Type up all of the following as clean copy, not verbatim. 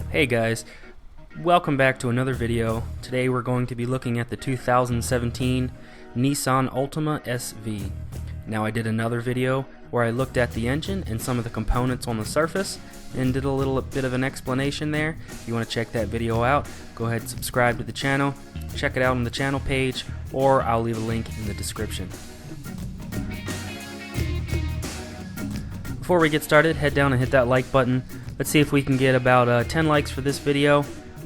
Hey guys, welcome back to another video. Today we're going to be looking at the 2017 Nissan Altima SV. Now I did another video where I looked at the engine and some of the components on the surface and did a little bit of an explanation there. If you want to check that video out, go ahead and subscribe to the channel, check it out on the channel page, or I'll leave a link in the description. Before we get started, head down and hit that like button. Let's see if we can get about 10 likes for this video.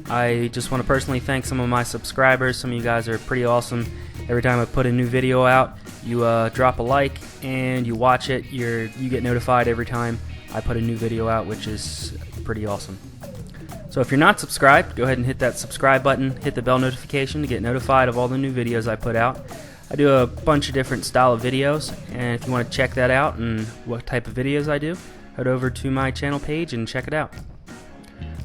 I just want to personally thank some of my subscribers. Some of you guys are pretty awesome. Every time I put a new video out, you drop a like and you watch it. You get notified every time I put a new video out, which is pretty awesome. So if you're not subscribed, go ahead and hit that subscribe button, hit the bell notification to get notified of all the new videos I put out. I do a bunch of different style of videos, and if you want to check that out and what type of videos I do, head over to my channel page and check it out.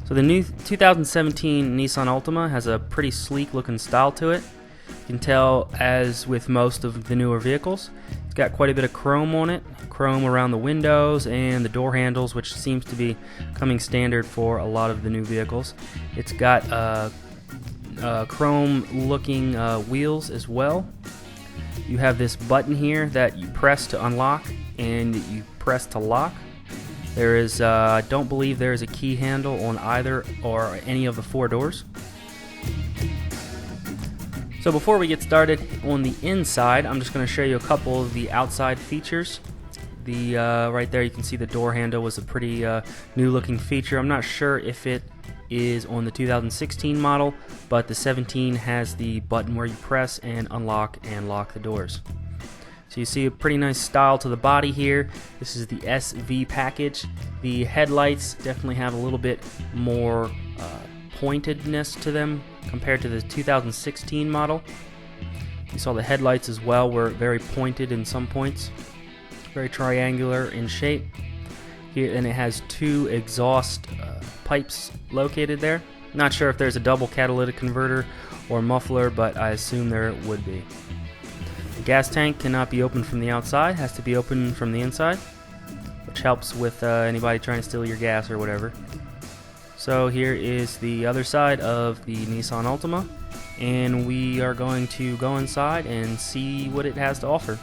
So the new 2017 Nissan Altima has a pretty sleek looking style to it. You can tell, as with most of the newer vehicles, it's got quite a bit of chrome on it. Chrome around the windows and the door handles, which seems to be coming standard for a lot of the new vehicles. It's got chrome looking wheels as well. You have this button here that you press to unlock and you press to lock. There is, I don't believe there is a key handle on either or any of the four doors. So before we get started on the inside, I'm just going to show you a couple of the outside features. Right there you can see the door handle was a pretty new looking feature. I'm not sure if it is on the 2016 model, but the 17 has the button where you press and unlock and lock the doors. So you see a pretty nice style to the body here. This is the SV package. The headlights definitely have a little bit more pointedness to them compared to the 2016 model. You saw the headlights as well were very pointed in some points, very triangular in shape. Here, and it has two exhaust pipes located there. Not sure if there's a double catalytic converter or muffler, but I assume there would be. The gas tank cannot be opened from the outside, has to be opened from the inside, which helps with anybody trying to steal your gas or whatever. So here is the other side of the Nissan Altima, and we are going to go inside and see what it has to offer.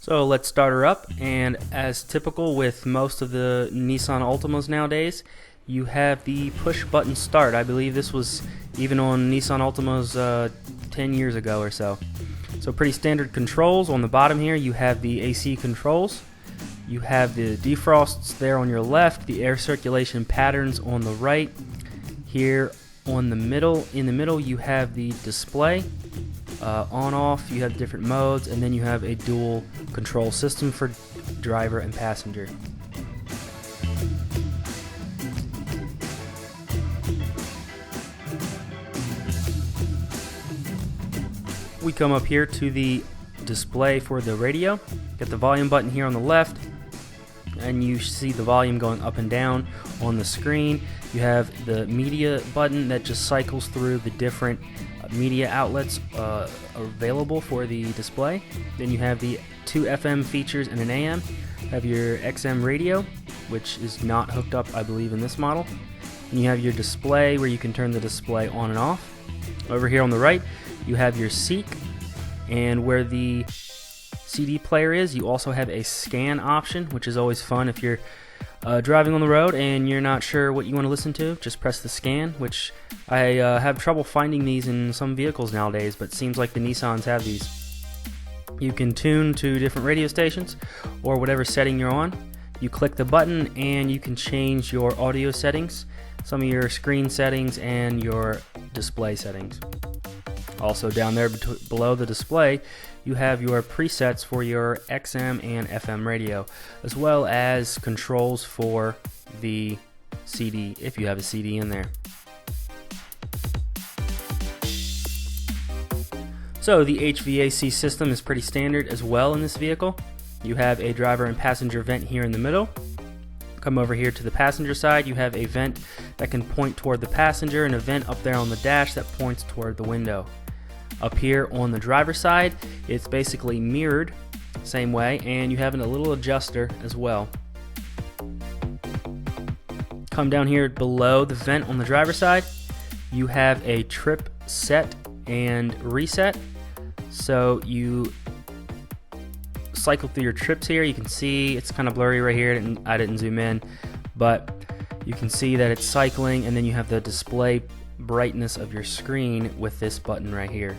So let's start her up, and as typical with most of the Nissan Altimas nowadays, you have the push button start. I believe this was even on Nissan Altimas 10 years ago or so. So pretty standard controls. On the bottom here you have the AC controls. You have the defrosts there on your left, the air circulation patterns on the right. Here in the middle you have the display. On off you have different modes, and then you have a dual control system for driver and passenger. We come up here to the display for the radio. Get the volume button here on the left, and you see the volume going up and down on the screen. You have the media button that just cycles through the different media outlets available for the display. Then you have the two FM features and an AM. You have your XM radio, which is not hooked up, I believe, in this model. And you have your display where you can turn the display on and off. Over here on the right, you have your seek, and where the CD player is, you also have a scan option, which is always fun if you're driving on the road and you're not sure what you want to listen to. Just press the scan, which I have trouble finding these in some vehicles nowadays, but it seems like the Nissans have these. You can tune to different radio stations or whatever setting you're on. You click the button and you can change your audio settings, some of your screen settings, and your display settings. Also down there below the display, you have your presets for your XM and FM radio, as well as controls for the CD, if you have a CD in there. So the HVAC system is pretty standard as well in this vehicle. You have a driver and passenger vent here in the middle. Come over here to the passenger side, you have a vent that can point toward the passenger and a vent up there on the dash that points toward the window. Up here on the driver's side, it's basically mirrored same way, and you have a little adjuster as well. Come down here below the vent on the driver's side, you have a trip set and reset. So you cycle through your trips here. You can see it's kind of blurry right here. I didn't zoom in, but you can see that it's cycling, and then you have the display brightness of your screen with this button right here.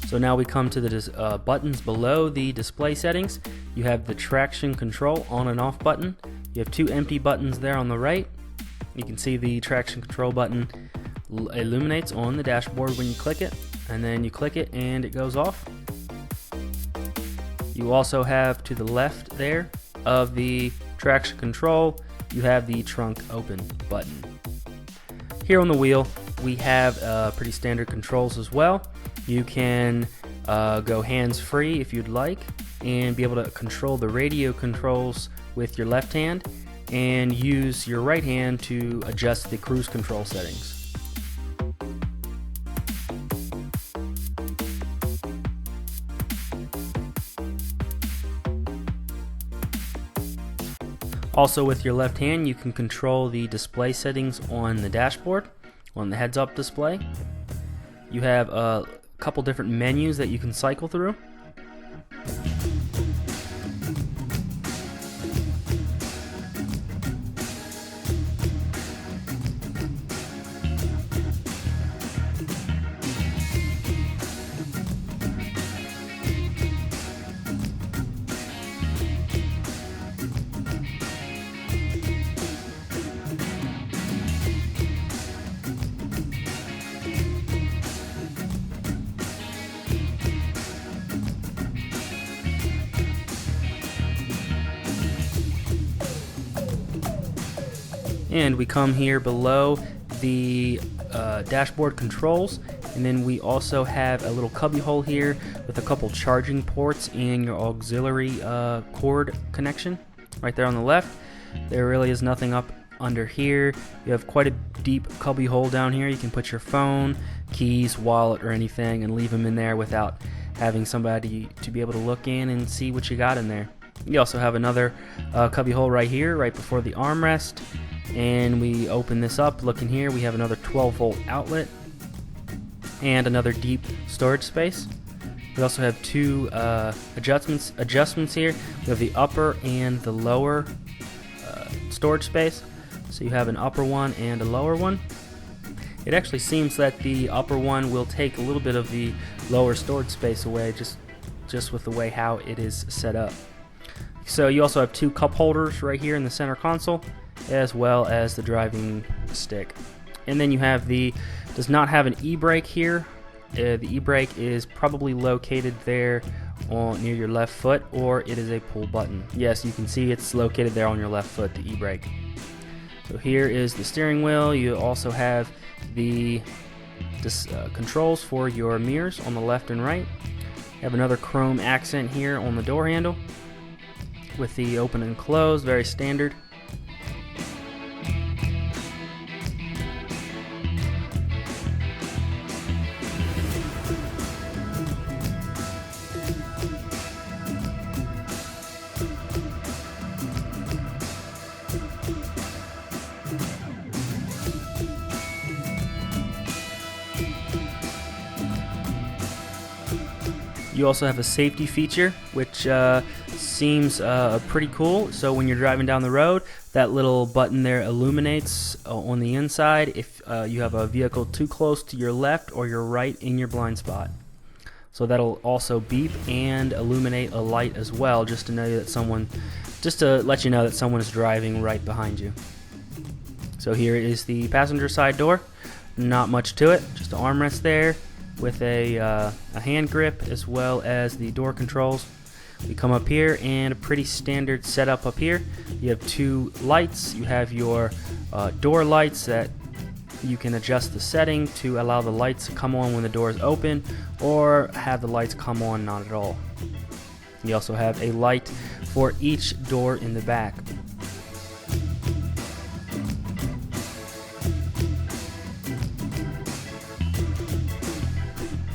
So now we come to the buttons below the display settings. You have the traction control on and off button. You have two empty buttons there on the right. You can see the traction control button illuminates on the dashboard when you click it, and then you click it and it goes off. You also have to the left there of the traction control, you have the trunk open button. Here on the wheel we have pretty standard controls as well. You can go hands-free if you'd like, and be able to control the radio controls with your left hand, and use your right hand to adjust the cruise control settings. Also with your left hand you can control the display settings on the dashboard, on the heads-up display. You have a couple different menus that you can cycle through. And we come here below the dashboard controls, and then we also have a little cubby hole here with a couple charging ports and your auxiliary cord connection right there on the left. There really is nothing up under here. You have quite a deep cubby hole down here. You can put your phone, keys, wallet, or anything and leave them in there without having somebody to be able to look in and see what you got in there. You also have another cubby hole right here, right before the armrest. And we open this up, look in here, we have another 12-volt outlet and another deep storage space. We also have two adjustments here. We have the upper and the lower storage space. So you have an upper one and a lower one. It actually seems that the upper one will take a little bit of the lower storage space away, just with the way how it is set up. So you also have two cup holders right here in the center console, as well as the driving stick. And then you have does not have an e-brake here. The e-brake is probably located there near your left foot, or it is a pull button. Yes, you can see it's located there on your left foot, the e-brake. So here is the steering wheel. You also have the controls for your mirrors on the left and right. You have another chrome accent here on the door handle with the open and close, very standard. You also have a safety feature, which seems pretty cool. So when you're driving down the road, that little button there illuminates on the inside if you have a vehicle too close to your left or your right in your blind spot. So that'll also beep and illuminate a light as well, just to let you know that someone is driving right behind you. So here is the passenger side door. Not much to it, just an armrest there with a hand grip, as well as the door controls. We come up here and a pretty standard setup up here. You have two lights. You have your door lights that you can adjust the setting to allow the lights to come on when the door is open, or have the lights come on not at all. You also have a light for each door in the back.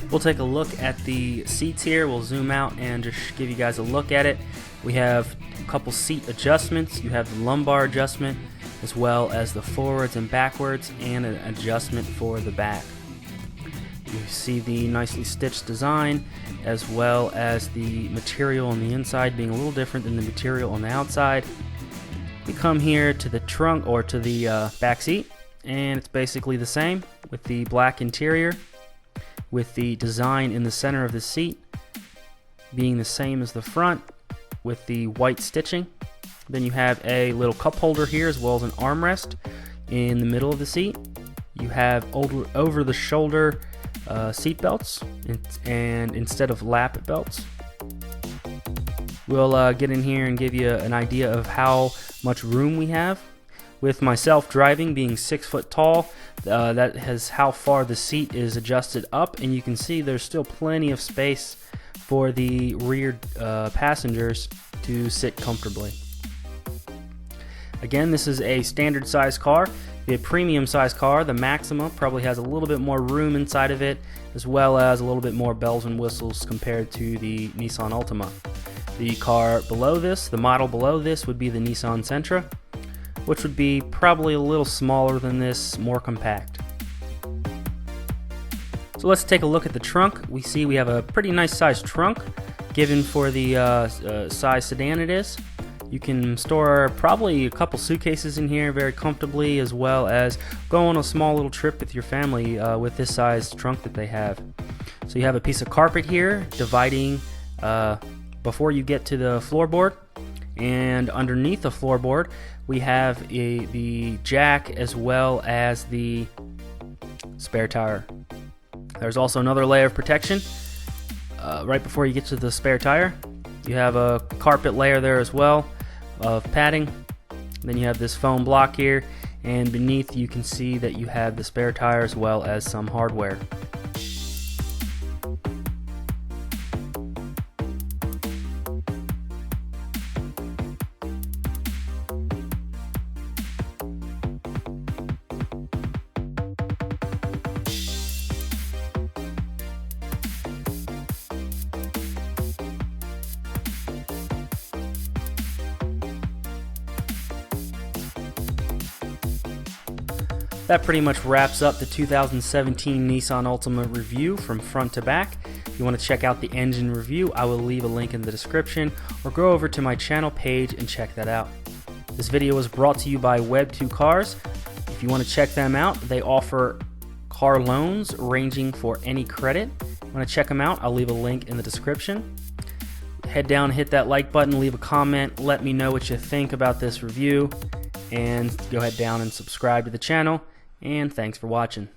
We'll take a look at the seats here. We'll zoom out and just give you guys a look at it. We have a couple seat adjustments. You have the lumbar adjustment, as well as the forwards and backwards, and an adjustment for the back. You see the nicely stitched design, as well as the material on the inside being a little different than the material on the outside. We come here to the trunk, or to the back seat, and it's basically the same with the black interior, with the design in the center of the seat being the same as the front with the white stitching. Then you have a little cup holder here, as well as an armrest in the middle of the seat. You have over the shoulder seat belts, and instead of lap belts. We'll get in here and give you an idea of how much room we have. With myself driving, being 6 foot tall, that has how far the seat is adjusted up, and you can see there's still plenty of space for the rear passengers to sit comfortably. Again, this is a standard size car. The premium size car, the Maxima, probably has a little bit more room inside of it, as well as a little bit more bells and whistles compared to the Nissan Altima. The car below this, the model below this, would be the Nissan Sentra, which would be probably a little smaller than this, more compact. So let's take a look at the trunk. We see we have a pretty nice sized trunk given for the size sedan it is. You can store probably a couple suitcases in here very comfortably, as well as go on a small little trip with your family with this size trunk that they have. So you have a piece of carpet here dividing before you get to the floorboard, and underneath the floorboard we have the jack, as well as the spare tire. There's also another layer of protection right before you get to the spare tire. You have a carpet layer there as well of padding. Then you have this foam block here, and beneath you can see that you have the spare tire as well as some hardware. That pretty much wraps up the 2017 Nissan Altima review from front to back. If you want to check out the engine review, I will leave a link in the description, or go over to my channel page and check that out. This video was brought to you by Web2Cars. If you want to check them out, they offer car loans ranging for any credit. If you want to check them out, I'll leave a link in the description. Head down, hit that like button, leave a comment, let me know what you think about this review, and go ahead down and subscribe to the channel. And thanks for watching.